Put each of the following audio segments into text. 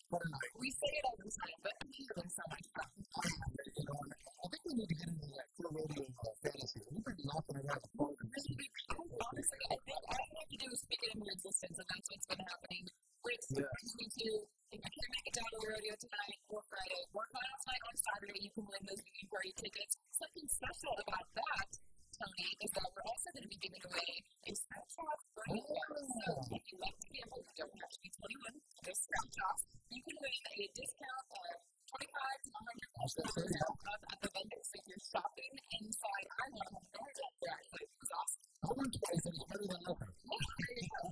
What a night. We say it every time, but I'm having so much fun. You know, and I think we need to get into that Reno Rodeo fantasy. We've been knocking around the park. Honestly, I think all I have to do is speak it into existence, and that's what's been happening. Which brings me to, if I can't make it down to the rodeo tonight or Friday, or finals night on Saturday, you can win those viewing party tickets. Something special about that, Tony, is that we're also going to be giving away a scratch-off Bernie card. So if you love to gamble, you don't have to be 21, just scratch-off. You can win a discount of $25 to $100 off at the vendor. So if you're shopping inside, I love that. It's awesome. I won twice, and it's better than nothing. There you go.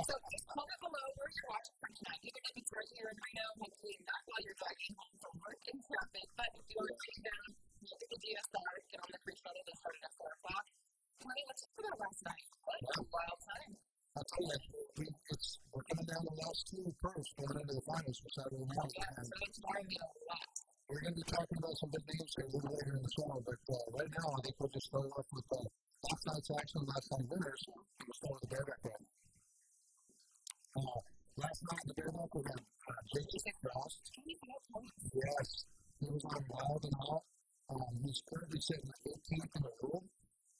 So just comment below where you're watching from tonight. Even if it's right here in Reno, hopefully not while you're driving home from work in traffic, but if you are sitting down, look at the DSR, get on the free shuttle that started at 4 o'clock. Tony, let's talk about last night. What a wild time. I'll tell you, we're coming down the last two first, going into the finals for Saturday night. Yeah, so it's worrying me a lot. We're going to be talking about some big names here a little later in the show, but right now I think we'll just start off with last night's action, last night winners. We'll start with the Bareback game. Last night the Bareback we had Richest lost. Yes, he was on Wild and Out. He's currently sitting 18th in the world,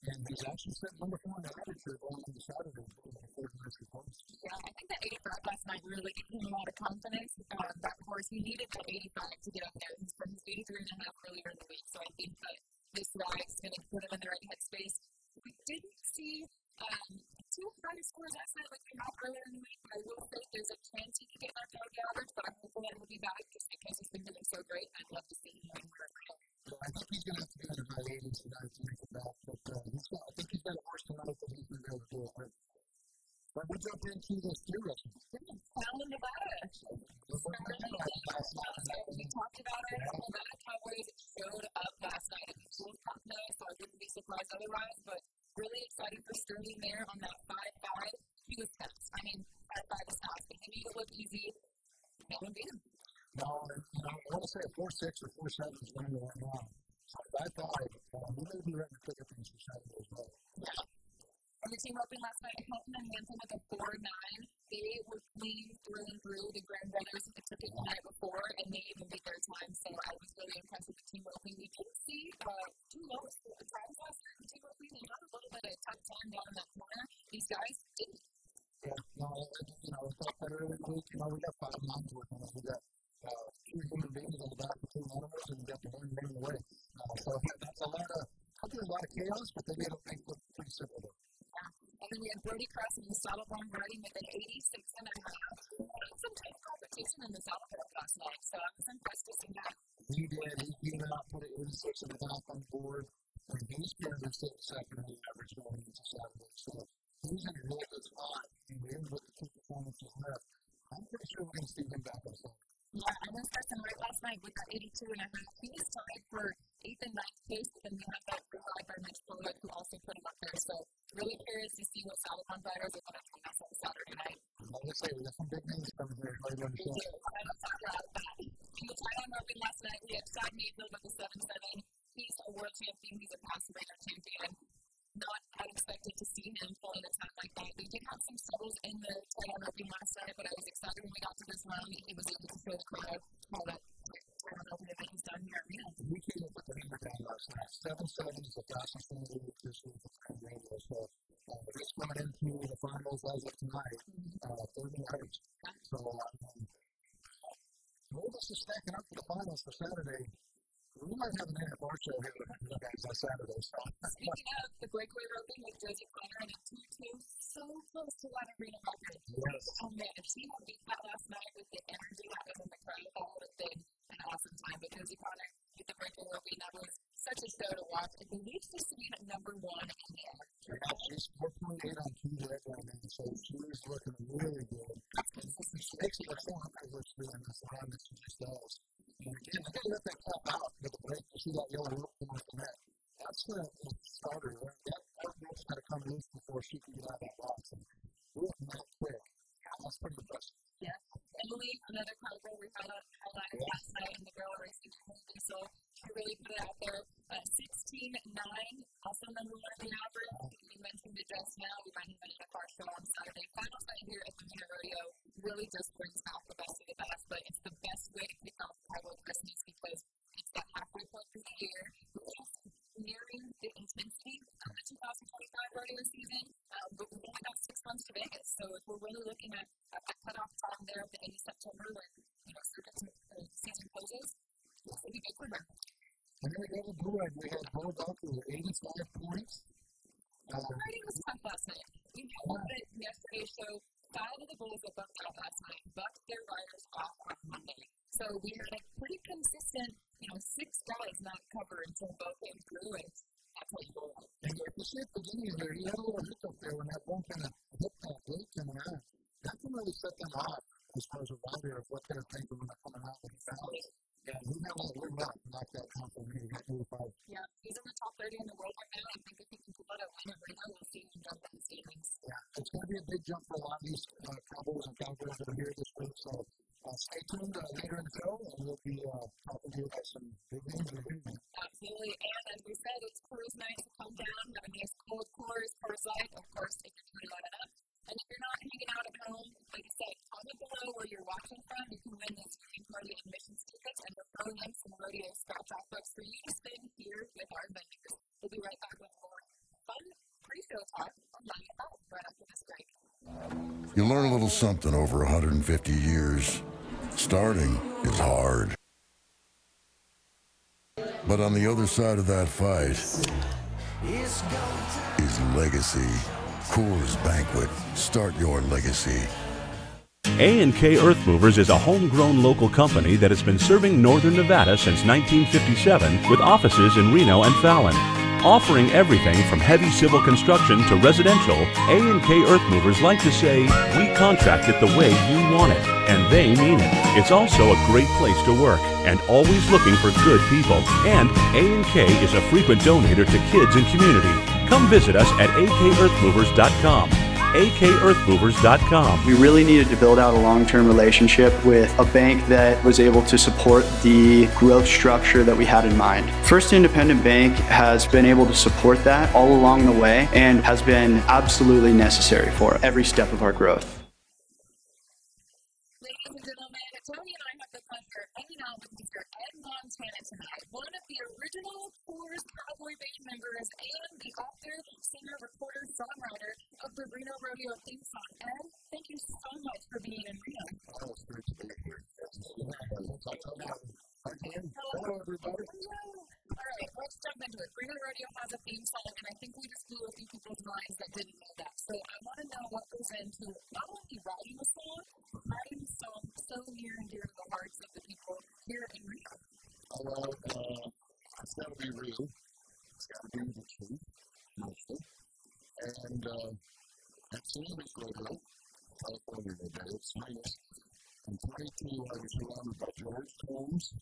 and he's actually sitting number 4 in the average here going into Saturday with 40 points. Yeah, I think that 85 last night really gave him a lot of confidence. That course, he needed that 85 to get up there. He's from his 83.5 earlier in the week, so I think that this ride is going to put him in the right headspace. We didn't see two high scores last night like we had earlier in the week. I will say there's a chance he could get knocked out of the average, but I'm hopeful that he'll be back just because he's been doing so great. I'd love to see him win where I think he's going to have to be in the high 80s tonight to make it back, but I think he's got it worse tonight than he's going to be able to do it. But we jump into the steer racing. Down in Nevada. We talked about it. Nevada Cowboys showed up last night at the Coors Cup night, so I wouldn't be surprised otherwise, but really excited for Sterling there on that 5-5. He was tense. I mean, 5-5 is fast, but he made it look easy. No one beat him. No, I want to say a 4-6 or 4-7 is winning right now. So 5-5, we may be ready to pick up things for Saturday as well. Yeah. And the team opened last night, Hilton and Hampton with a 4-9. They were clean through and through. The Grand Brothers that took it the night before, and they even beat their time. So I was really impressed with the team opening. We didn't see two lowest times last night. The team opening, they had a little bit of tough time down in that corner. These guys didn't. Yeah, no, we thought that earlier in the week. We got 5 lines working on it. We got 2 human beings on the back of 2 animals, and we got the one running away. So that's a lot of chaos, but they made it look pretty simple though. And then we had Brody Cross in the saddle barn riding with an 86.5. Some tough competition in the saddle barn last night, so I was impressed to see that. He did. He came out, put an 86.5 on the board, and he's currently sitting second in the average going into Saturday. So he's in a really good spot, and even with the 2 performances left, I'm pretty sure we're going to see him back on Sunday. Yeah, I was pressing right last night with that 82.5. He was tied for 8th and 9th place, but then we have that ride by Mitch Bullock who also put him up there. So really curious to see what Salomon riders are going to come out on Saturday night. Like I say, we got some big names coming here later in the show. I don't talk about that. He was tied on roping last night. We had Todd Mayfield with the 7-7. He's a world champion. He's a past radar champion. Not unexpected to see him pulling a time like that. We did have some struggles in the tight on roping last night, but I was excited when we got to this round. He was able to show the crowd how that tight on roping event was done here at Reno. We came up with the hammer down last night. 7-7 is the fastest thing we did this week at Grand Radio. So just coming into the finals as of tonight, 30 yards. So Wildest is stacking up for the finals for Saturday. We might have an NFR show here with you guys on Saturday. So. Speaking of the breakaway roping with Josie Connor and a 2-2, so close to that arena record. Yes. Oh man, if she had beat that last night with the energy that was in the crowd, that would have been an awesome time. But Josie Connor with the breakaway roping, that was such a show to watch. I believe she's sitting at number 1 in the air. Yeah, she's 4.8 on 2 right now, so she is looking really good. That's consistent. She makes it look so effortless doing this run that she just does. And again, I gotta let that cap out with the break. You see that yellow rope in the net. That's the starter. That rope's got to come loose before she can get out of that box. And moving that quick. That's pretty impressive. Yeah. Emily, another cowgirl we highlighted last night in the girl racing. So she really put it out there. 16-9, also number 1 in the average. You mentioned it just now. We might have a car show on Saturday. Finals night here at the Reno Rodeo really just brings out the best of the best, but it's the September when, circuit season closes. So we go for them. And then we got the Blue Ridge. We had Bo Duck with 85 points. The riding was tough last night. We had it yesterday, so 5 of the bulls that bucked out last night bucked their riders off on Monday. So we had a pretty consistent, 6 guys not covered until both came through, and that's how you go. And if you see at the beginning there, he had a little hiccup there when that one kind of hit that late coming out. That can really set them off as far as a rider of what they're thinking when they're coming out with the balance. Yeah, he got a little knock that out for me. He got 85. Yeah, he's in the top 30 in the world right now. I think if he can pull out a win at Reno, we'll see him jump in the standings. Yeah, it's going to be a big jump for a lot of these cowboys and cowgirls that are here this week. So stay tuned later in the show, and we'll be talking to you about some big names in here. Absolutely, and as we said, it's Coors night, so come down, have a nice cold Coors Light, of course, if you're trying to light it up. And if you're not hanging out at home, like I said, comment below where you're watching from. You can win those green party admissions tickets, and we're throwing in some rodeo scratch-off books for you to spin here with our vendors. We'll be right back with more fun pre-show talk on 95 right after this break. You learn a little something over 150 years. Starting is hard. But on the other side of that fight is legacy. Coors Banquet. Start your legacy. A&K Earth Movers is a homegrown local company that has been serving northern Nevada since 1957 with offices in Reno and Fallon. Offering everything from heavy civil construction to residential, A&K Earth Movers like to say, we contract it the way you want it, and they mean it. It's also a great place to work and always looking for good people. And A&K is a frequent donator to kids and community. Come visit us at akearthmovers.com. akearthmovers.com. We really needed to build out a long-term relationship with a bank that was able to support the growth structure that we had in mind. First Independent Bank has been able to support that all along the way and has been absolutely necessary for every step of our growth. Ladies and gentlemen, Tony and I have the pleasure of hanging out with Mr. Ed Montana tonight, one of the original Coors Cowboy Band members and the author, singer, reporter, songwriter of the Reno Rodeo theme song. Ed, thank you so much for being in Reno. Oh, it's great to be here. Hello, everybody. All right, let's jump into it. Reno Rodeo has a theme song, and I think we just blew a few people's minds that didn't know that. So I want to know what goes into not only writing a song, but writing a song so near and dear to the hearts of the people here in Reno. Well, it's got to be real. It's got to be the truth, mostly. And that's the Wildest Rodeo, California Rodeo. It's Richest. And 22 I was surrounded by George Coors,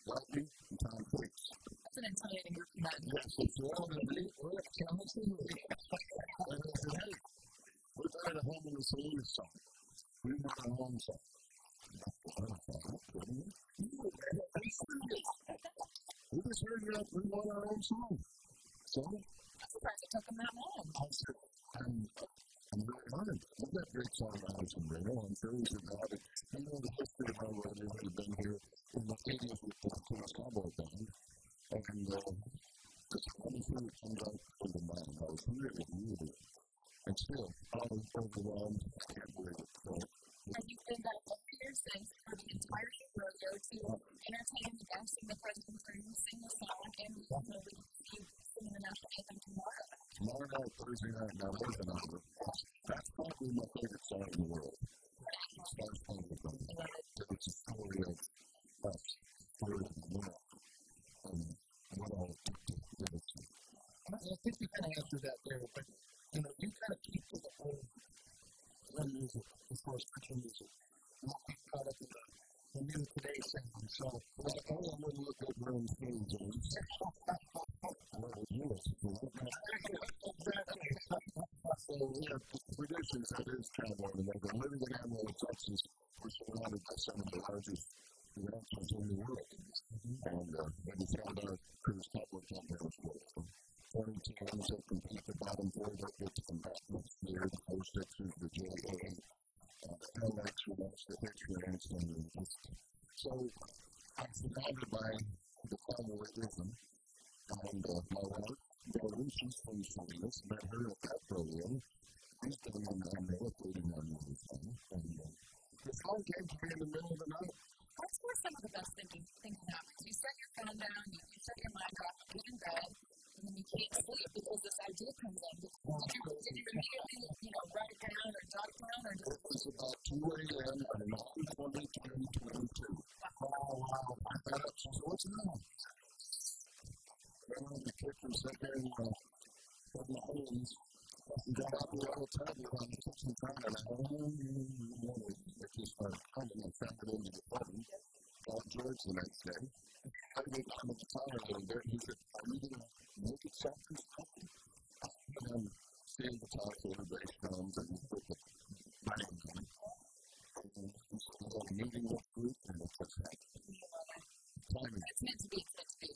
Lightning, and Tom Creeks. That's an intimidating group of men. Yes, it's all in the we're at Tennessee. And I said, hey, we're trying to home in the saloon song. We want our own song. We just heard it up, we want our own song. So, I'm surprised it took them that long. I said, I'm really honored. I've got great songwriters in Reno. I'm curious about it. You know, the history of our rodeo has been here in the 80s with the Coors Cowboy Band. And just one thing that comes out of the mind. I was really, and still, I was overwhelmed. I can't believe it. So, and you've been that here since for the entire rodeo to entertain the guests and the president's room, sing the song, and ultimately sing the national anthem tomorrow. Tomorrow night, Thursday night, now there's an hour. That's probably my favorite song in the world. Stars Public. It's a story of us, story of the world, and what all it took to get it to. I think you kind of answered that there, but you kind of keep to the whole music as far as country music. You won't get caught up in the new today sound. So, like, I wouldn't look at Rome King James. Exactly. So, we have traditions that is kind of one of them. Living in Amarillo, Texas, we're surrounded by some of the largest ranchers in the world. And we found our Coors Cowboy Campaign as well. 20 teams that compete the bottom four that get to come back next year, the 4-6ers, the JA, the LX ranch, the Hitch ranch, and just so I'm surrounded by the cowboy rhythm. And my wife, Doreen, she's from Salinas, met her at that program. She's been in Amarillo 39 years now. And It's all games to be in the middle of the night. That's where some of the best thinking happens. You set your phone down, you shut your mind off, you get in bed, and then you can't sleep because this idea comes in. Did you immediately, write it down or jot it down? Or it was about 2 a.m. on 9/20/2022. Wow. I got up, so what's wrong? I went in the kitchen, sat there and put my hands. I got out the little tablet on the kitchen counter, and it just started coming and found it into the phone. Called George the next day. I went down to the tire a little bit. He said, "Are you going to make it something?" And then seeing the top of the base comes and put the bang on it. And it's a little meeting with group, and it's just happening. Timing. It's meant to be. It's meant to be.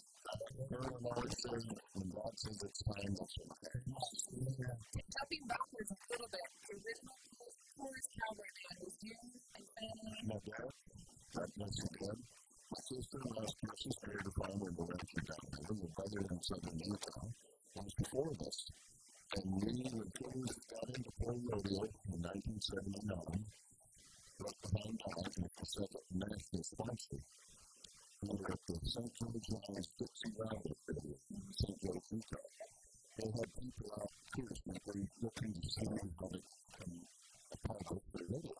Very large thing, when God says it's time, that's okay. Jumping backwards a little bit, the original Coors cowboy band was you and family. My dad, God bless him again. My sister last Christmas married a farmer in the rancher down there. My brother in southern Utah. It was before this. And we, when Coors got into Reno Rodeo in 1979, got behind Dodge and set up a national sponsor. We were at the St. George Lions Dixie Wildest in St. George, Utah. They had people out seriously looking to see how they become a part of their radio.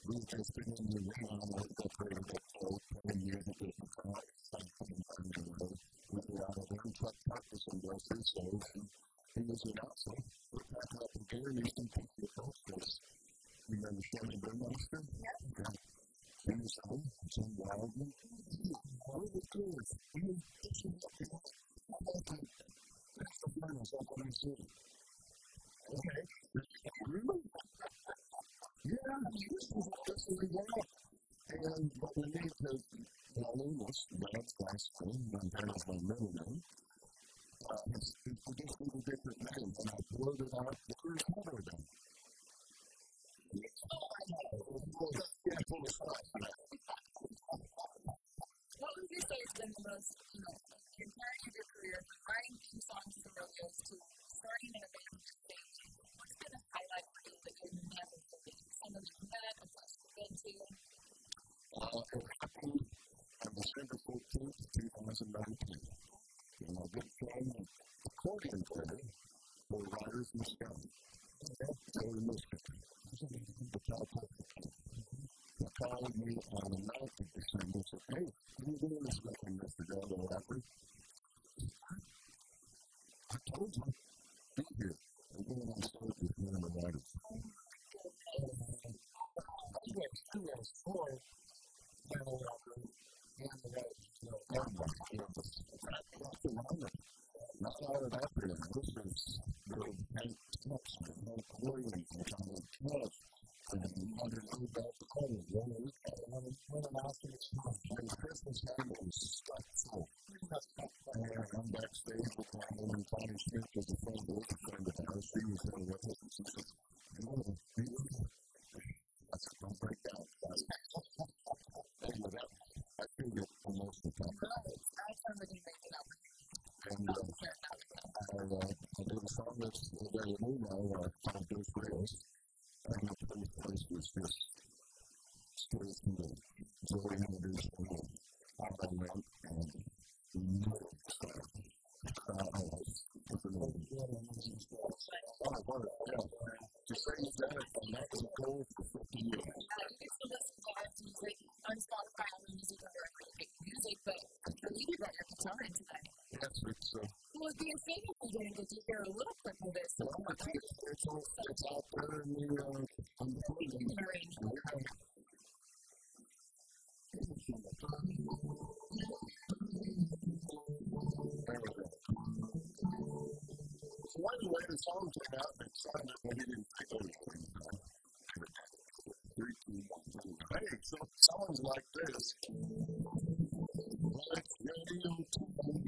We were just in the ring on the decorated up playing music with the cars, something on the road. We were out of there and truck practicing those shows, and he was an outside. We're packing up in gear and using people posters. You remember Shirley Burmeister? Yeah. He was home, some wildly. What was good? He was pushing up the wall. That's the finals, that's what I said. Okay. Really? Yeah, this is really well. And what we need to follow this, God's gospel, and that is my middle name. We just need a different name, and I blurted out the Coors Cowboy Band. Yeah, full of stuff. What would you say has been the most, entirety of your career, from writing theme songs to rodeos to starting in a band on stage? What's been a highlight for you that you've never forgotten? Someone you've met, a place you've been to? It happened on December 14th, 2019. And my good friend, accordion player for Riders in the Sky. They were Michigan. The California. They called me on the 9th of December and said, "Hey, what are you doing this weekend, Mr. Delta Rapper?" I told you, be here. I'm going on stage with Reno Rodeo. Two days before Reno Rodeo and the Reds. Not out of that period. This is the Hank Tucks and Hank Williams and Tom Tucks and Mother Lou Bell Cole. One of our things was Christmas time was stuck full. And I'm backstage with my woman Connie Smith as a friend of ours. She was there with us and she said, I said, "Don't break down." Anyway, I figured for most of the time. And I did a song that's available now called "Those Rails." And the first place was just straight from the Zoe introduced me. I went and looked I was looking over to say that, and that was a goal for 50 years. You can still listen to live music on Spotify, on music, or music, but I believe you brought your guitar in tonight. Yes, it's well, the insanity for getting to hear a little clip of this. It's out there in the podium. So anyway, the song came out and it sounded like he didn't think anything. Hey, so songs like this. Like radio time.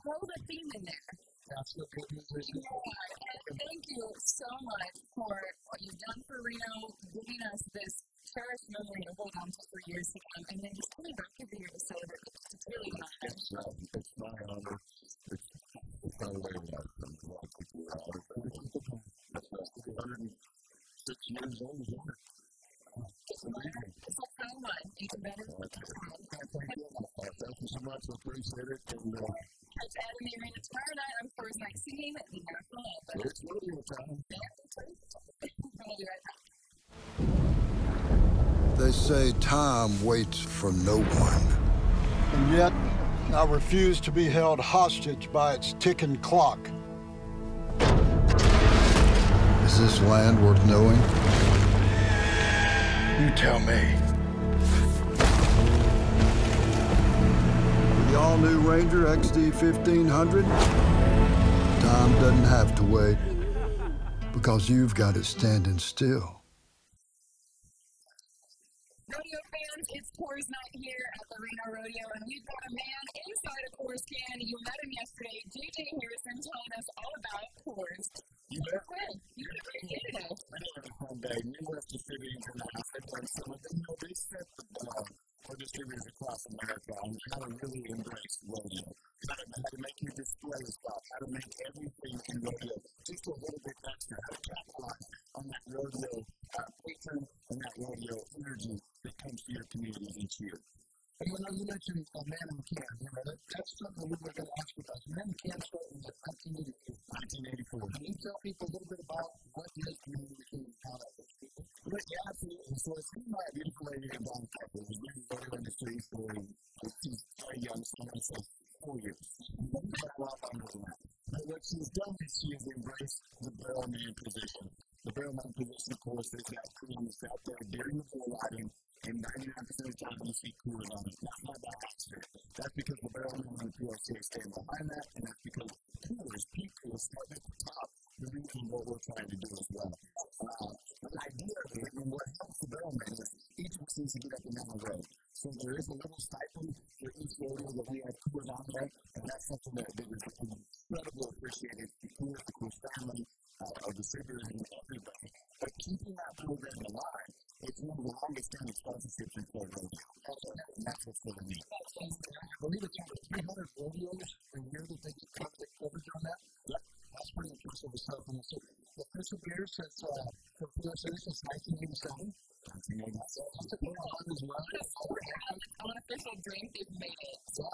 Throw the theme in there. That's what good musicians do. And thank you so much for what you've done for Reno, giving us this cherished memory to hold on to for years to come, and then just coming back every year to celebrate. It's really an honor. It's my honor. It's my way of life. A lot of people are out of it. That's 106 years old. It's a fun one. It's a better one. Thank you so much. I appreciate it. And, catch Adam and Reno tomorrow night on Coors Night Singing at the National Anthem. it's rodeo time. We'll be right back. They say time waits for no one. And yet, I refuse to be held hostage by its ticking clock. Is this land worth knowing? You tell me. The all-new Ranger XD 1500, time doesn't have to wait, because you've got it standing still. Rodeo fans, it's Coors Night here at the Reno Rodeo, and we've got a man inside a Coors can. You met him yesterday, JJ Harrison, telling us all about Coors. You met him? You had a great day today. I had a fun day. We left the city and I've done some of them. They set the bar for distributors across America on how to really embrace rodeo. How to make your display spot, how to make everything in rodeo just a little bit extra, how to capitalize on that rodeo patron and that rodeo energy that comes to your community each year. And you mentioned Man in the Can. That's something we were going to ask you about. Man in the Can started in 1984. 1984. Can you tell people a little bit about what is Man in the Can and how that works? Yeah, absolutely. So it's been my beautiful lady in Don Pepper. We've been in the rodeo industry for, she's very young, so I'm going to say 4 years. But a lot longer than that. But what she's done is she has embraced the barrelman position. The barrelman position, of course, is that crew that's out there during the bull riding, and 99% of the time you see Coors on it. That's not by accident. That's because the barrelman and the PRC stand behind that, and that's because Coors, people started at the top, the reason what we're trying to do as well. The idea of it, and what helps the barrelman is each of us needs to get up and down the road. So there is a little stipend for each rodeo that we have Coors on there, and that's something that is incredibly appreciated. The Coors family, our distributors, and everybody. But keeping that program alive, it's one of the longest standing sponsorships in Florida rodeo. And that's what's really neat. I believe it's over 300 rodeos a year that they get coverage on that. That's pretty impressive stuff. And so the official beer since for PSA since 1987. 1987. That's a good one as well. Unofficial drink, they've made it. So,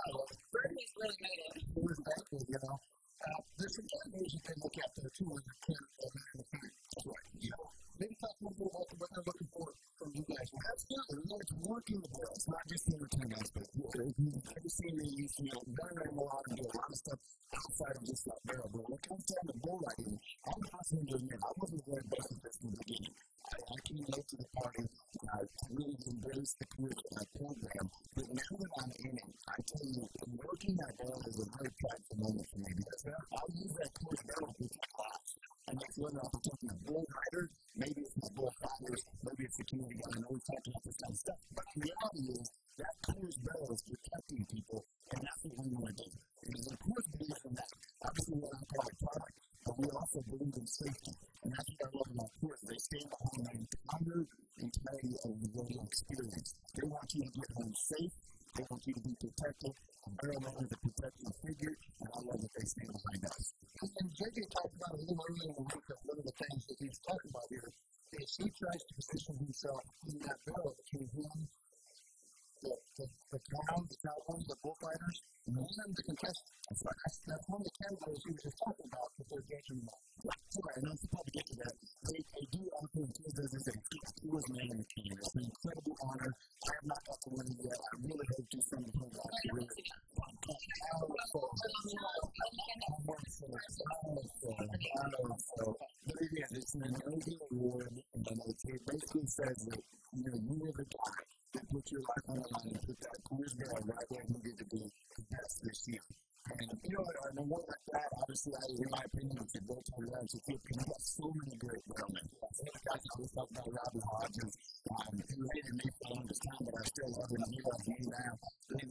Bernie's really made it. It was thankful, there's some other news you can look at there too when you're maybe talk a little bit about what they're looking for from you guys. Absolutely. It's working well. It's not just the entertainment aspect. If you've ever seen me, done a lot and do a lot of stuff outside of just that barrel. But when it comes down to bull riding, I'm confident to admit I wasn't very basic at the beginning. I came late to the party. I really embraced the program. But now that I'm in it, I tell you, working that barrel is a very prideful moment for me because I'll use that Coors barrel to take class. And that's whether I'm talking a bull rider, maybe it's my bull fighters, maybe it's the community guy. I know we talked about this kind of stuff. But the reality is that Coors barrel is protecting people, and that's what we want to do. It is a Coors belief in that. Obviously, we're on product, but we also believe in safety. And that's what I love about Coors. They stand behind the entire entirety of the rodeo experience. They want you to get home safe. They want you to be protected. A barrelman is a protecting figure, and I love that they stand behind us. And JJ talked about a little earlier in the week that one of the things that he's talking about here is he tries to position himself in that barrel between him, the cowboys, the bullfighters, and the contestants. That's one of the categories he was just talking about that they're judging about. Right, and I'm supposed to get to that. They do offer Coors as a Coors Man in the Can. It's an incredible honor. I have not got to win it yet. I really hope to send it home back to Rick. But it is. It's an American award, and it basically says that, you know, you were the guy that put your life on the line and put that Coors barrel right where you needed to be the best this year. And, you know, and the one like that, obviously, in my opinion, it's a great time around to keep. We've got so many great barrelmen. Some of the guys I always talk about, Robbie Hodges, who hated me for the longest time, but I still love him. He loves me now. And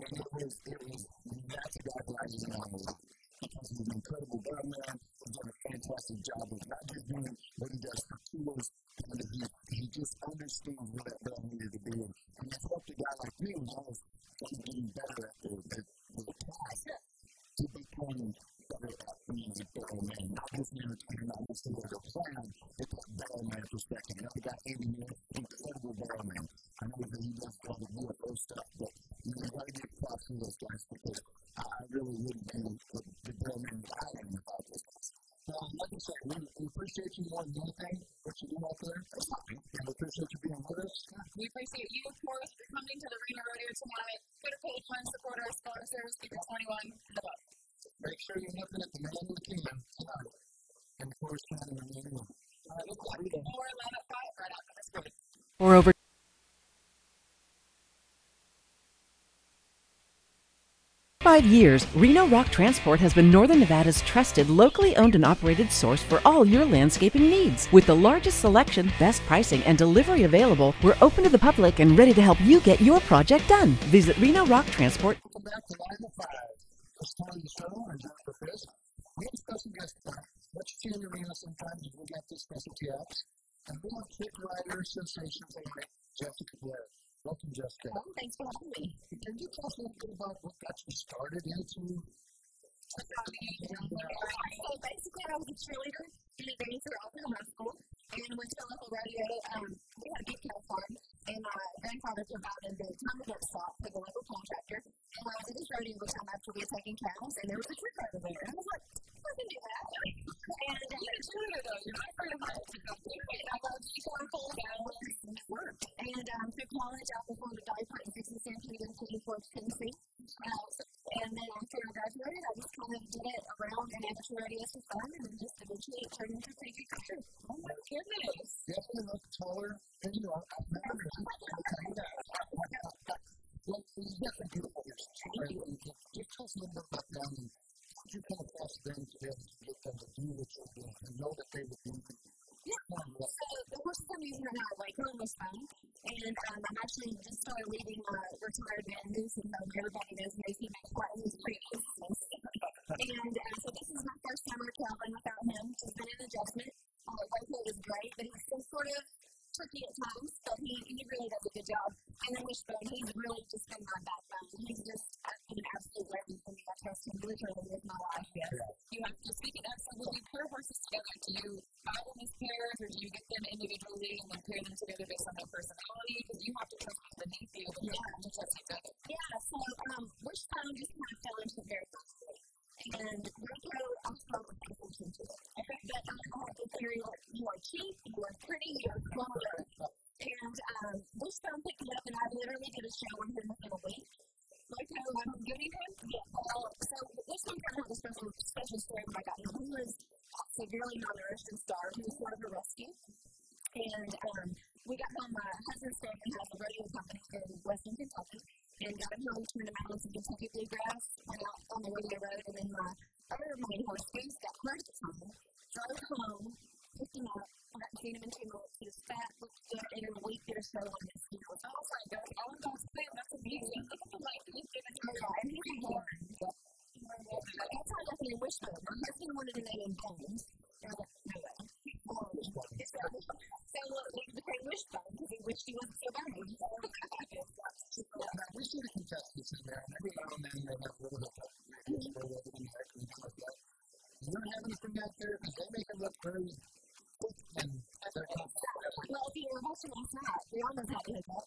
that's a guy that I just know a lot. Because he's an incredible barrelman. He's done a fantastic job of not just doing what he does for Coors, but he just understands where that barrel needed to be. And that's helped a guy like me who's always getting better at the process to become better at being a barrelman. Not just an entertainer, not just a little clown, it's a barrelman perspective. Another guy, Andy Moore, incredible barrelman. I know that he does all the UFO stuff, but you know, you got to get props to those guys because I really wouldn't be the barrelman that I am without those guys. Like I said, we appreciate you more than anything, what you do out there. And we appreciate you being with us. We appreciate you, of course, for coming to the Reno Rodeo tonight. Go to page 1, support our sponsors, keep it 21 and above. Make sure you're looking at the man in the kingdom tonight. And of course, trying to remain in. All right, looks like more lineup fight right after this break. For over years, Reno Rock Transport has been Northern Nevada's trusted, locally owned and operated source for all your landscaping needs. With the largest selection, best pricing, and delivery available, we're open to the public and ready to help you get your project done. Visit Reno Rock Transport. Welcome back to Line of 5. This time of the show, I'm Jennifer Fisk. We have a special guest tonight. What you see in the arena sometimes is we got these specialty apps. And we have Kick Rider Sensation tonight, Jessica Blair. Welcome, Jessica. Oh, thanks for having me. Can you tell us a little bit about what got you started into? So basically, I was a cheerleader and a dancer all through high school, and went to a local rodeo. We had a big cow farm, and my grandfather provided the time event stop for the local contractor. And I was at this rodeo one time after we had taken cows, and there was a trick rider there, and I was like, I can do that. And you're a cheerleader, though. You're not afraid of heights. I love colorful gowns, and it worked. And through college, I performed a diaper in Dixon Stampede in Fort Tennessee. And then after I graduated, I just kind of did it around and amateur radios for fun, and then just eventually it turned into a pretty good career. Oh my goodness! Definitely look taller than you are. I've never seen you that. Well, you got some beautiful ears. Just tell us a little bit about them. How did you come across them to be able to get them to do what you're doing and know that they would do it? Yeah, so the horses I'm using right now are like was fun, and I'm actually just started leaving retired man Moose, and everybody knows Macy McFly, who's pretty famous. And so this is my first summer traveling without him. It's been an adjustment. Waco is great, but he's still sort of tricky at times, but he really does a good job. And then Wishbone, he's really just been my backbone. He's just an absolute legend for me. I trust him literally with my life. Yes. You have to speak it up. So when you pair horses together, do you buy them as pairs, or do you get them individually and then pair them together based on their personality? Because you have to trust them beneath you, but you have to trust each other. Yeah, so Wishbone just kind of fell into it very quickly. And Rico, I'm probably paying attention to it. But I have the theory that you are cheap, you are pretty, you are clever. And Wishbone picked me up, and I literally did a show on him within a week. Rico, I'm getting him. Yeah. So Wishbone kind of had a special story when I got him. He was severely malnourished and starved. He was sort of a rescue. And we got home. My husband's family has a rodeo company in Western Kentucky, and got him home, turned him out on some Kentucky bluegrass, went out on the rodeo road, and then my other main horse, Goose, got hurt at the time. Drove home, picked him up. I hadn't seen him in 2 months. He was fat, looked good, and in a week did a show on his heel. So I was like, all of those things, that's amazing. Look at the like, he's given to me. And he's born. That's how I left me in Wishbone. My husband wanted to name him Bones. And I was like, no way. So we became Wishbone because he wished he wasn't so bad. We see the contestants in there, and every now and then they have a little bit of you're having a thing out there because they make it look very quick and well, if you were watching last night, we almost had to hit that.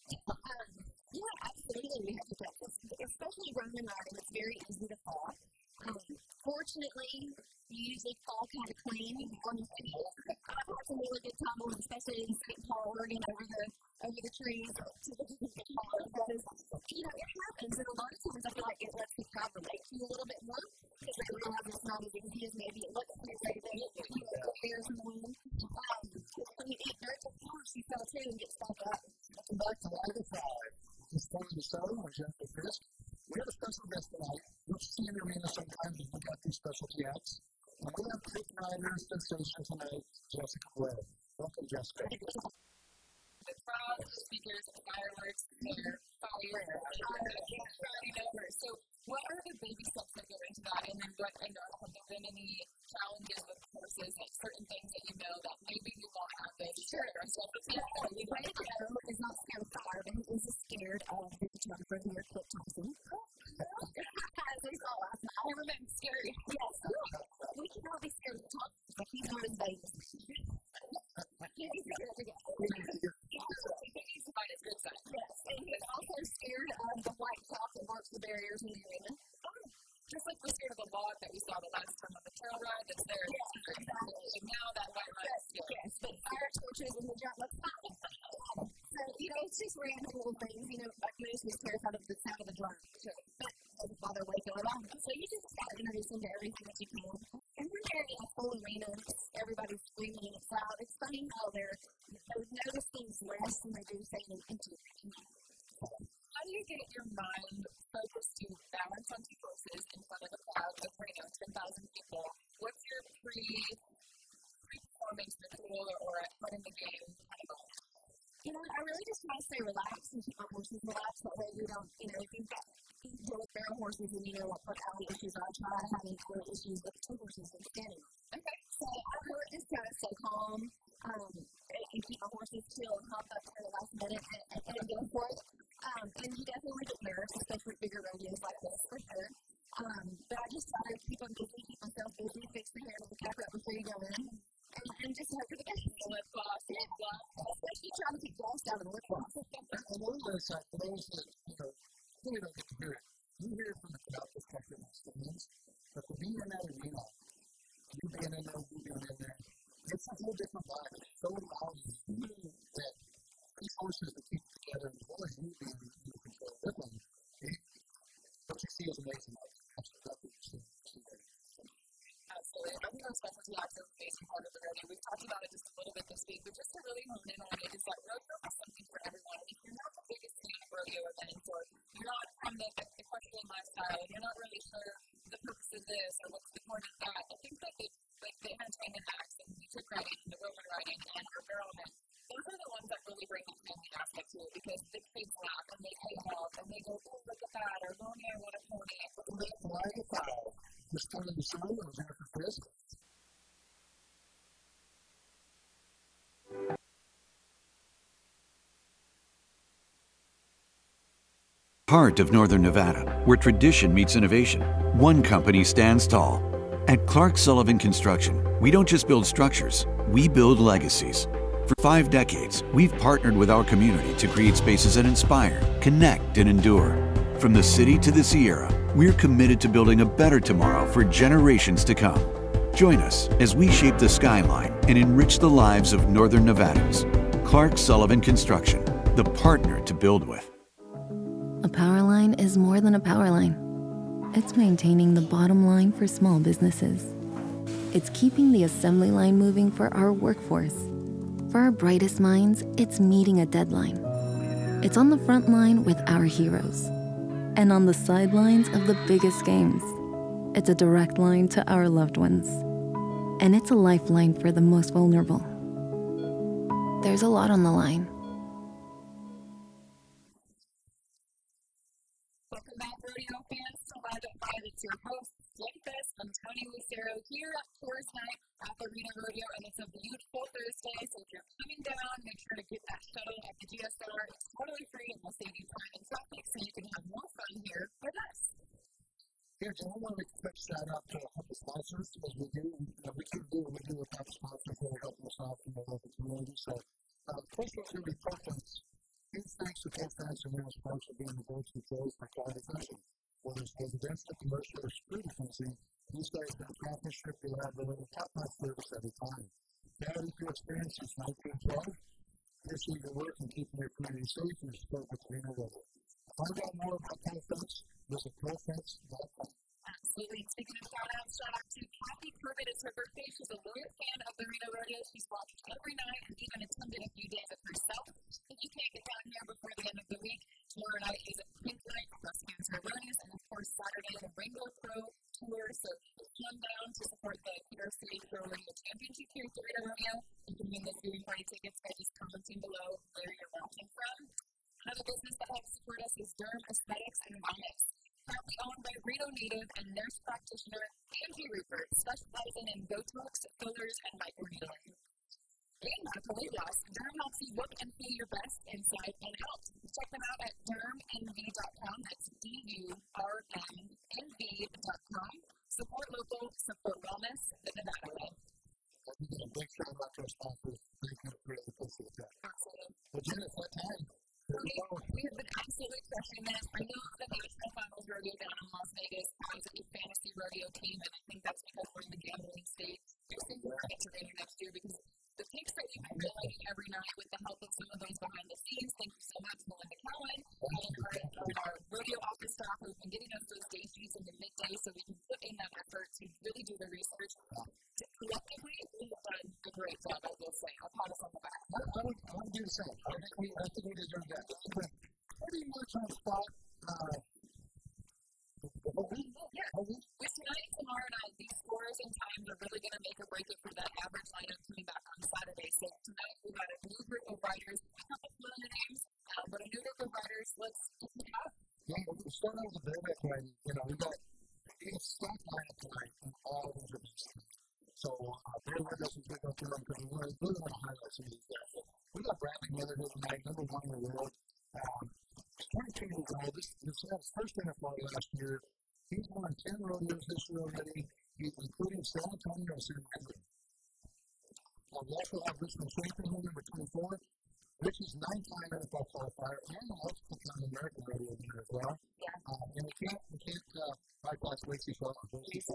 Yeah, absolutely, we have to practice, especially running riding. It's very easy to fall. Fortunately, you usually fall kind of clean on your feet. I've had some really good tumbles, especially in St. Paul, Oregon, over the trees. Because, it happens, and a lot of times I feel like it lets the crowd relate to you a little bit more, because they realize it's not as easy as maybe it looks when you're ready to get there's in the wind. When you eat dirt, of course, you fell too and get stuck up. Show or Jennifer Fisk. We have a special guest tonight. You'll see in the arena sometimes as we got these specialty acts. And we have Creek Rider sensation tonight, Jessica Webb. Welcome, Jessica. The crowd, the speakers, the fireworks, their fire, starting over. So, what are the baby steps that go into that? And then, have there been any challenges with courses, like certain things that you know that maybe you won't have this? Sure. The way to go is not scared of fire, but he is scared of the photographer here, Clip Thompson. As we saw last night. I remember it's scary. Yes. We can all be scared of Thompson, but he's not as baby. He's scared to go. He's to find his good side. Yes, and he's also scared of the white top that marks the barriers in the arena. Just like we're scared of the log that we saw the last time on the trail ride that's there. Yes, exactly. And now that white ride is scary. Yes, but fire torches and the jump, that's fine. So, it's just random little things. Like Moose was terrified of the sound of the drum. But it doesn't bother Waco at all. So you just got to introduce them to everything that you can. And when they're in a full arena, everybody's screaming and it's loud. It's funny how they notice things less than they do saying an empty. How do you get your mind focused to balance on two horses in front of a crowd of 10,000 people? What's your pre-performance ritual or at point in the game kind of goal? I really just try to stay relaxed and keep my horses relaxed. That way we don't, if you've got deal with barrel horses and what alley issues are, I try to have any issues with two horses and standing. Okay. So I really just try to stay calm and keep my horses chill and hop up at the last minute and go for it. And you definitely get nervous, especially bigger rodeos like this, for sure. But I just try to keep them busy, keep myself busy, fix the hair with the cap up before you go in, and just hope for the best. Lip gloss, especially trying to keep gloss down in the lip gloss. And one last side, for those that, really don't get to hear it, you hear it from the crowd perspective on stands, but for being in that arena, you being in there, you being in there, it's a whole different vibe. It's so loud that these horses that keep together and boy, you being in control with them, what you see is amazing. Absolutely. I think our specialty acts are a basic part of the rodeo. We've talked about it just a little bit this week, but just to really hone in on it is that rodeo has something for everyone. And if you're not the biggest fan of rodeo events, or you're not from the equestrian lifestyle, and you're not really sure the purpose of this or what's the point of that, I think that the entertainment acts and the trick riding and the roman riding and our barrel events, those are the ones that really bring the family aspect to it, because the kids laugh and they play off and they go, oh, look at that, or Lonnie, I want a pony. Just starting the show with Jennifer Fisk. Heart of Northern Nevada, where tradition meets innovation. One company stands tall. At Clark Sullivan Construction, we don't just build structures, we build legacies. For 5 decades, we've partnered with our community to create spaces that inspire, connect, and endure. From the city to the Sierra, we're committed to building a better tomorrow for generations to come. Join us as we shape the skyline and enrich the lives of Northern Nevadans. Clark Sullivan Construction, the partner to build with. A power line is more than a power line. It's maintaining the bottom line for small businesses. It's keeping the assembly line moving for our workforce. For our brightest minds, it's meeting a deadline. It's on the front line with our heroes. And on the sidelines of the biggest games. It's a direct line to our loved ones. And it's a lifeline for the most vulnerable. There's a lot on the line. Welcome back, rodeo fans, to Wild Est. It's your host, Wildest. I'm Tony Lucero here at Coors night at the Reno Rodeo, and it's a beautiful Thursday, so if you're coming down, make sure to get that shuttle at the GSR. It's totally free, and we'll save you time and traffic, so you can have more fun here with us. Here, Jim, I want to make a quick shout out to a couple sponsors, because we can't do what we do without sponsors who are helping us out in the local community. So, first one's going to be Preference. Huge thanks to Preference and Reno Sports for being the go-to choice for quality fishing. Whether it's residential, commercial, or street fishing, these guys bring craftsmanship, reliability, top-notch service every time. Value to experience since 1912. Appreciate your work and keeping your community safe and support with Reno Rodeo. Find out more about ProFence, visit ProFence.com. Absolutely. Speaking of shout out to Kathy Corbett. It's her birthday. She's a loyal fan of the Reno Rodeo. She's watched every night and even attended a few days of herself. If you can't get down here before the end of the week, tomorrow night is Erroneous, and of course Saturday, the Rainbow Pro Tour. So come down to support the PRC Pro Radio Championship here at the Reno Rodeo. You can win those viewing party tickets by just commenting below where you're watching from. Another business that helps support us is Derm Aesthetics and Wellness. Currently owned by Reno native and nurse practitioner Angie Rupert, specializing in Botox, fillers, and microneedling. In medical weight loss, Derm helps you look and feel your best inside and out. Check them out at dermnv.com. That's DURMNV.com. Support local, support wellness, the Nevada way. You get a big shout out to our sponsors. Thank you for the appreciate that. Absolutely. Well, Jen, it's that time. We have been absolutely crushing this. I know the National Finals Rodeo down in Las Vegas has a fantasy rodeo team, and I think that's because we're in the gambling state. We're seeing we're going to Reno next year because the picks that you've been relaying every night with the help of some of those behind the scenes, thank you so much, Melinda Cowan, and our rodeo office staff who've been getting us those day sheets in the midday so we can put in that effort to really do the research. Collectively, we have done a great job, I will say. I'll pat us on the back. I would do the same. I think we deserve that. Pretty much on the spot. With tonight and tomorrow night, these scores and times are really going to make or break it for that average lineup coming back on Saturday. So tonight we've got a new group of riders. A couple of familiar names, but a new group of riders. Let's get it out. Yeah, we'll start out with the bareback riding. We got a stack lineup tonight in all of the events. So, bear with us as we go through them because we really want to highlight some of these guys. We got Bradley Miller here tonight, number 1 in the world. 22 years old. This is his first NFL last year. He's won 10 rodeos this year already, including San Antonio and San Diego. We also have Richmond champion here, number 24. Rich is 9-time NFL qualifier and a multiple-time American rodeo winner as well. Yeah. And we can't bypass Lacey Shaw. His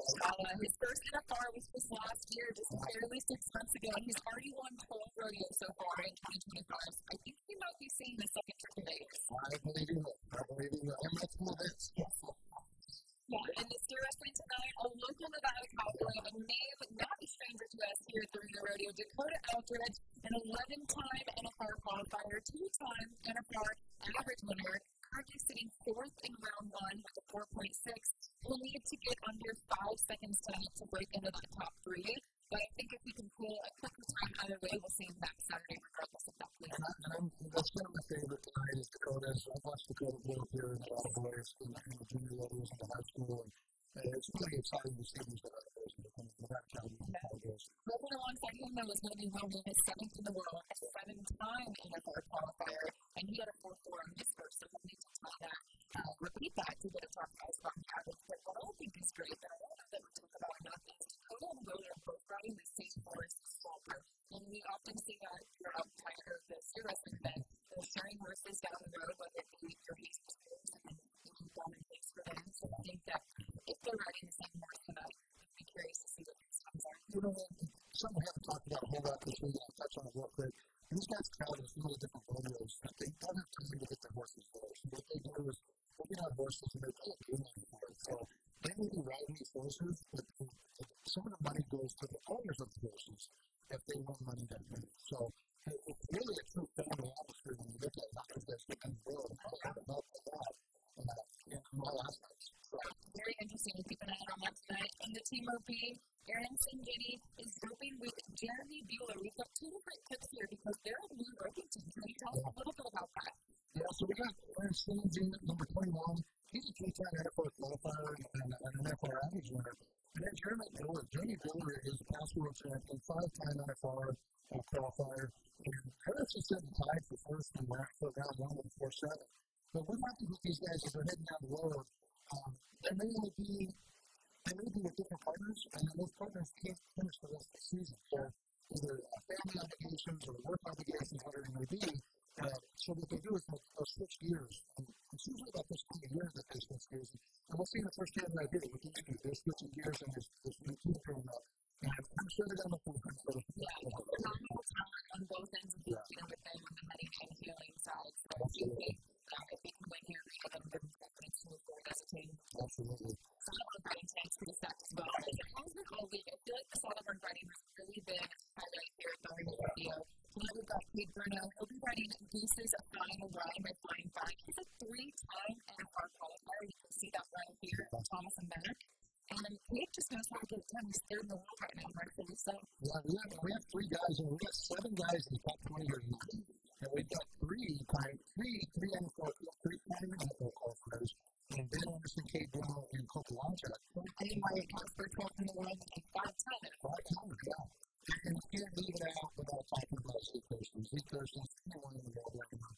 first NFR was this last year, just barely 6 months ago, and he's already won 12 rodeos so far in 2025. So I think he might be seeing the second trip to Vegas. I believe he will. And that's one of this. Yeah, and the steer wrestling tonight, a local Nevada cowboy, a name not a stranger to us here at the Reno Rodeo, Dakota Eldridge, an 11-time NFR qualifier, 2-time NFR average winner, currently sitting 4th in round 1 with a 4.6. He'll need to get under 5 seconds tonight to break into that top 3. But I think if we can pull a quicker time either way, we'll see him back Saturday regardless of that win. That's one of my favorite tonight is Dakota. I've watched Dakota grow up here in a lot of boys in the junior levels and the high school. And it's really exciting to see these guys become Nevada Cowboys. Right alongside him, though, is going to be Roman, his 7th in the world, a 7-time NFL qualifier, and he had a 4.4 on his first, so we'll need to try that. Repeat that to get a top 5 spot in average. But what I think is great that I don't know that we talk about enough is Dakota and Roman are both riding the same horse, Sulphur. And we often see that throughout the steer wrestling event. They're sharing horses down the road, whether it be your East Coast and Roman takes for them. So I think that if they're riding the same horse tonight, I'd be curious to see what these ones are. Something we haven't talked about a whole lot this week, I'll touch on it real quick. These guys travel to some of the different rodeos, but they don't have time to get their horses there. So what they do is they get on horses and they pay a good money for it. So they may be riding these horses, but some of the money goes to the owners of the horses if they win money that night. So it's really a true family atmosphere when you look at it, not just as they can build and how to help with that in all aspects. Very interesting to keep an eye on that tonight. And the team RP, Aaron Singini is roping with Jeremy Bueller. We've got 2 different picks here because they're a new roping team. Can you tell us a little bit about that? Yeah, so we got Aaron Singini, number 21. He's a 3-time NFL qualifier and an NFL average winner. And then Jeremy Bueller is a past world champion, 5-time NFL qualifier. And they're actually sitting tied for first in round 1 with 4-7. But what happens with these guys as they're heading down the road? They may be with different partners, and then those partners can't finish the rest of the season. So either family obligations or work obligations, whatever it may be. So what they do is they'll switch gears. And it's usually about this time of year that they switch gears. And we'll see in the first time right here with the Indians. They're switching gears and there's new teams growing up. And I'm sure they're going to look for the phenomenal talent on both ends of the field with them on the money and healing side. So if we can win here, we have a good confidence to move forward as a team. Absolutely. Solid riding tanks for the stack as well. As it has been all week, I feel like the solid riding has really been a highlight here at the Reno Rodeo. Tonight we've got Kate Bruno. He'll be riding Goose's Flying Around by Flying Fine. He's a 3-time NFR qualifier. He was he's third in the world right now, rightfully so. Yeah, we have 3 guys, and we got 7 guys in the top 20 years old. And we've got three prime NFL qualifiers, and Ben Anderson, Kate Brown, and Coco Longshot. And Wyatt Casper, 12th in the world, and 5-time. 5-time, yeah. And you can't leave it out without talking about Zeke Thurston. Zeke Thurston is 21 in the world right now.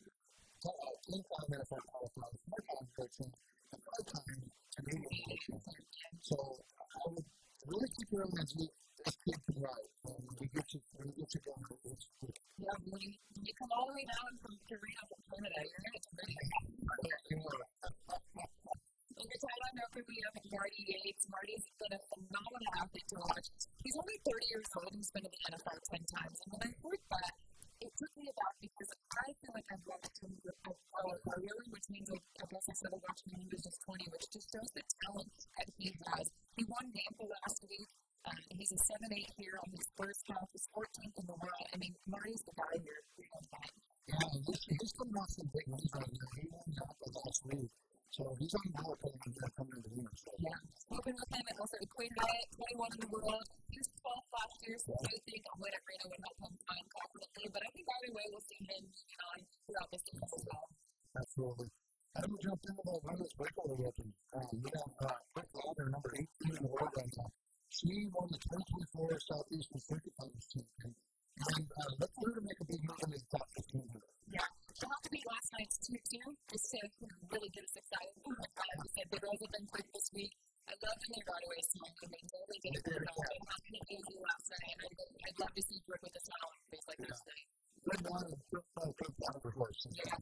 10-time NFL qualifier, 4-time coaching, and 5-time Canadian coaching. So I would really keep your eye on Zeke. This kid can ride, and we get you going. Yeah, when you come all the way down from Reno from Canada, you're going to be Look at Tyler Noker, we have Marty Yates. Marty's been a phenomenal athlete to watch. He's only 30 years old and he's been in the NFL 10 times. And when I heard that, it took me aback because I feel like I've watched him really, which means I guess I started watching him when he was just 20, which just shows the talent that he has. He won Nampa last week. He's a 7'8" here on his first half. He's 14th in the world. I mean, Marty's the guy here. Yeah, he's coming off some big wins right now. He won Nampa last week. So he's on board coming into the winner. So. Yeah, spoken with him and also Quinn Wyatt, 21 in the world. He was 12th last year, so I think a win at Reno would help him find confidently. But I think either way, we'll see him moving on throughout this season as well. Absolutely. I'm going to jump into the women's breakaway weapon. We have Quick Lauder, number 18 in the world right now. She won the 2024 Southeastern Circuit Finals champion. And look for her to make a big move in the top 15 here. Yeah, she'll have to beat last night's 2-2 just to really get us excited. Like you said, the girls have been quick this week. I loved when they got away song. I mean, totally did it. It was easy last night. I'd love to see Brooke with a smile on her face like this today. Good one, quick one of her horse. Yeah.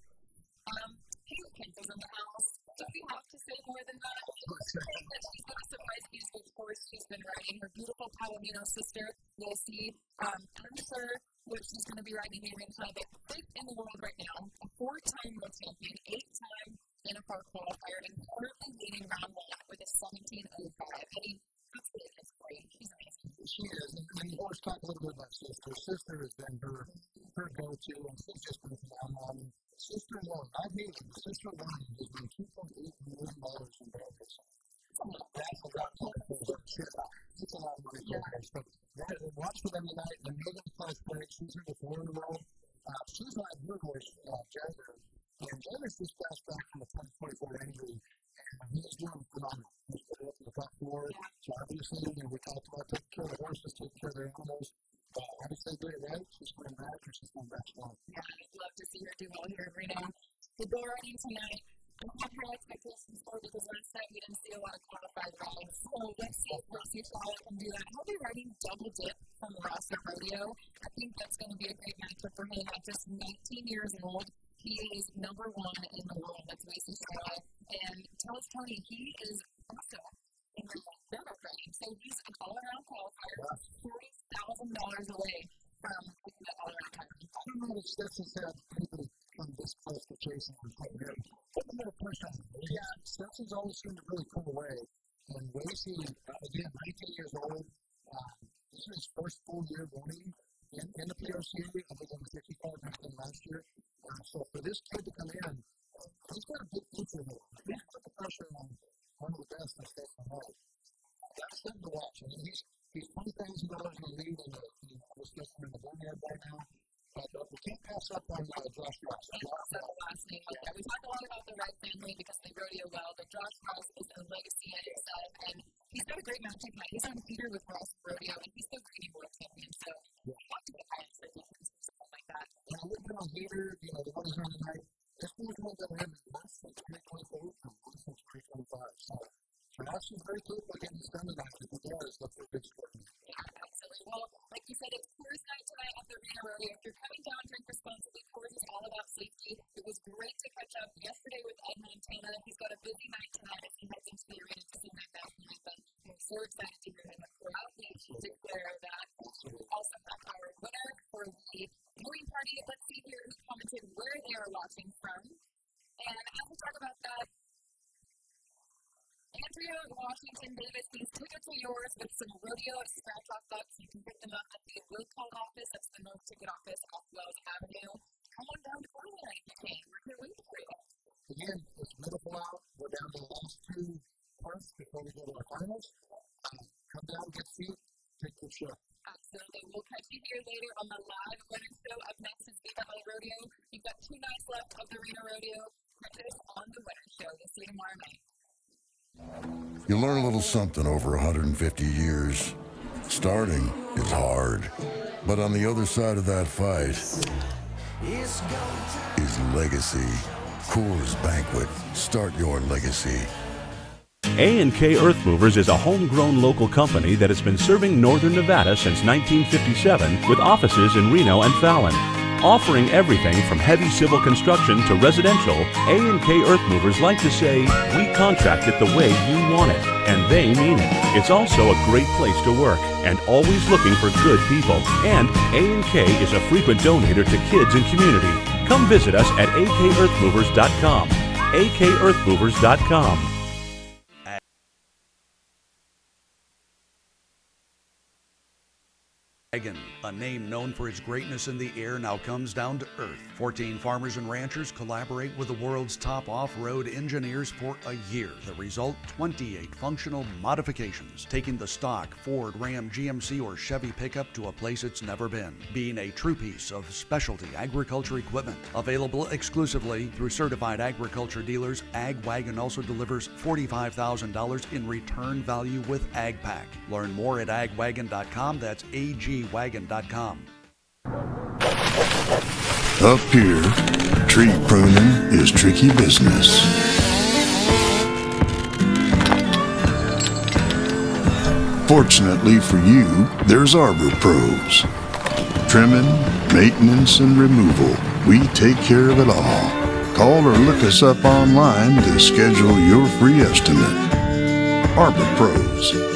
Haley Kent is in the house. Do we have to say more than that? She's going to surprise you with the horse she's been riding. Her beautiful Palomino sister, we'll see. I'm sure what she's going to be riding here in time, but 5th in the world right now, a 4-time world champion, 8-time NFL qualifier, and currently leading round 1 with a 17.05. I mean, that's great. She's amazing. She is, and the horse talk a little bit about sister. Sister has been her go-to, and she's just been phenomenal. Sister alone, not Haley, the sister alone has been $2.8 million in barrel racing. That's a lot of money for her. It's a lot of money for her. So, watch for them tonight. The Megan Class break, she's in the 4 in the world. She's not her horse, Jagger. And Jagger's just passed back from a 2024 injury, and he's doing phenomenal. He's put it up in the top 4. So, obviously, we talked about taking care of the horses, taking care of their animals. Obviously, they did it right. She's going back, or she's going back strong. Yeah, I'd love to see her do well here at Reno. The go running tonight, I don't have high expectations for because last night we didn't see a lot of qualified rides. So let's see if Rosie Charlotte can do that. He'll be riding double dip from Reno Rodeo. I think that's going to be a great matchup for him at just 19 years old. He is number 1 in the world. That's Rosie Charlotte. And tell us, Tony, he is also in the barrel riding. So he's an all-around qualifier, $40,000 away from the all-around title. I don't know if Stetson said anybody come this close to chasing him. Put them in a push on him. Yeah, Stetson's always seemed to really come away. And Lacey, again, 19 years old, this is his first full year running in the PRC, other than the 65 running last year. So for this kid to come in, he's got a big future here. He's put the pressure on one of the best in the state of Ohio. That's him to watch. I mean, he's $20,000 in the lead in the boneyard right now. But we can't pass up on Josh Ross. Last name. Yeah, we talk a lot about the Wright family because they rodeo well, but Josh Ross is a legacy in himself, and he's got a great matchup tonight. He's on Peter with Ross Rodeo, and he's still grading world champion, so talk to the high expectations or something like that. Yeah, we've been on Peter, the one who's on tonight. This one's one that we haven't lost since 2024 and won since 2025. So Ross is very capable of getting this done tonight. If he does, look for a big score. Yeah, absolutely. Well, like you said, it's Coors night tonight at the Reno Rodeo. If you're coming down, drink responsibly. Coors is all about safety. It was great to catch up yesterday with Ed Montana. He's got a busy night tonight as he heads into the arena to see that back tonight. But I'm so excited to hear him proudly declare that Awesome Back Hour winner for the viewing party. Let's see here who commented where they are watching from. And as we talk about that, Andrea Washington Davis, these tickets are yours with some rodeo scratch-off bucks. You can pick them up at the Will Call office. That's the North Ticket office off Wells Avenue. Come on down to Corona if you can. We're here waiting for you. Again, it's beautiful out. We're down to the last 2 parts before we go to our finals. Come down, get a seat, take your show. Absolutely. We'll catch you here later on the live winter show. Up next is Viva El Rodeo. You've got 2 nights left of the Reno Rodeo. Catch us on the winter show. We'll see you tomorrow night. You learn a little something over 150 years. Starting is hard, but on the other side of that fight is legacy. Coors Banquet. Start your legacy. A&K Earth Movers is a homegrown local company that has been serving northern Nevada since 1957 with offices in Reno and Fallon. Offering everything from heavy civil construction to residential, A&K Earth Movers like to say, we contract it the way you want it, and they mean it. It's also a great place to work and always looking for good people. And A&K is a frequent donator to kids and community. Come visit us at akearthmovers.com. akearthmovers.com. A name known for its greatness in the air now comes down to earth. 14 farmers and ranchers collaborate with the world's top off-road engineers for a year. The result, 28 functional modifications, taking the stock Ford, Ram, GMC, or Chevy pickup to a place it's never been, being a true piece of specialty agriculture equipment. Available exclusively through certified agriculture dealers, Ag Wagon also delivers $45,000 in return value with Ag Pack. Learn more at agwagon.com. That's agwagon.com. Up here, tree pruning is tricky business. Fortunately for you, there's Arbor Pros. Trimming, maintenance, and removal, we take care of it all. Call or look us up online to schedule your free estimate. Arbor Pros.